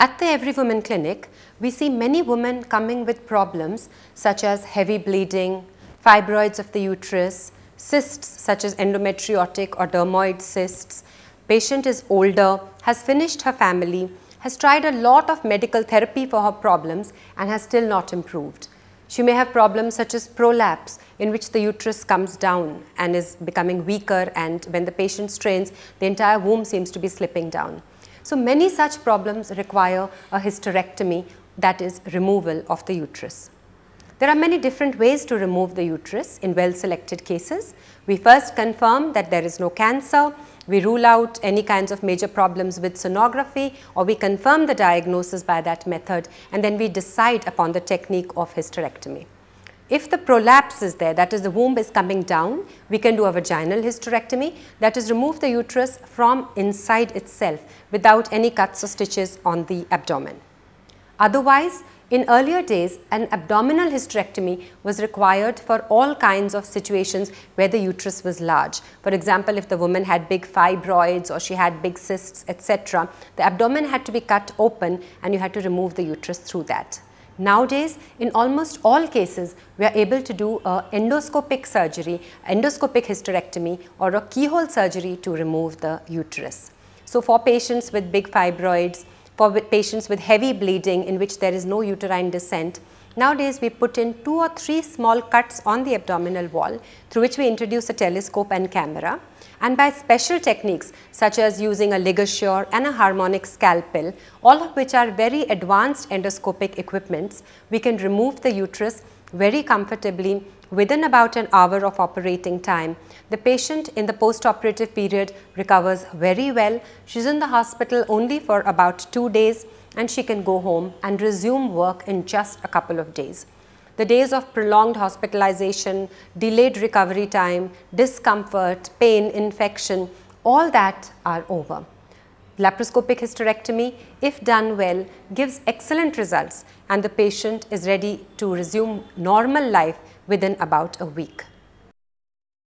At the Everywoman Clinic, we see many women coming with problems such as heavy bleeding, fibroids of the uterus, cysts such as endometriotic or dermoid cysts. Patient is older, has finished her family, has tried a lot of medical therapy for her problems and has still not improved. She may have problems such as prolapse, in which the uterus comes down and is becoming weaker, and when the patient strains, the entire womb seems to be slipping down. So many such problems require a hysterectomy, that is removal of the uterus. There are many different ways to remove the uterus in well-selected cases. We first confirm that there is no cancer, we rule out any kinds of major problems with sonography, or we confirm the diagnosis by that method, and then we decide upon the technique of hysterectomy. If the prolapse is there, that is the womb is coming down, we can do a vaginal hysterectomy, that is remove the uterus from inside itself without any cuts or stitches on the abdomen. Otherwise, in earlier days, an abdominal hysterectomy was required for all kinds of situations where the uterus was large. For example, if the woman had big fibroids or she had big cysts, etc., the abdomen had to be cut open and you had to remove the uterus through that. Nowadays, in almost all cases, we are able to do an endoscopic surgery, endoscopic hysterectomy, or a keyhole surgery to remove the uterus. So, for patients with big fibroids, for patients with heavy bleeding in which there is no uterine descent, nowadays we put in 2 or 3 small cuts on the abdominal wall through which we introduce a telescope and camera, and by special techniques such as using a ligature and a harmonic scalpel, all of which are very advanced endoscopic equipments, we can remove the uterus very comfortably within about an hour of operating time. The patient in the post-operative period recovers very well. She is in the hospital only for about 2 days and she can go home and resume work in just a couple of days. The days of prolonged hospitalization, delayed recovery time, discomfort, pain, infection, all that are over. Laparoscopic hysterectomy, if done well, gives excellent results and the patient is ready to resume normal life within about a week.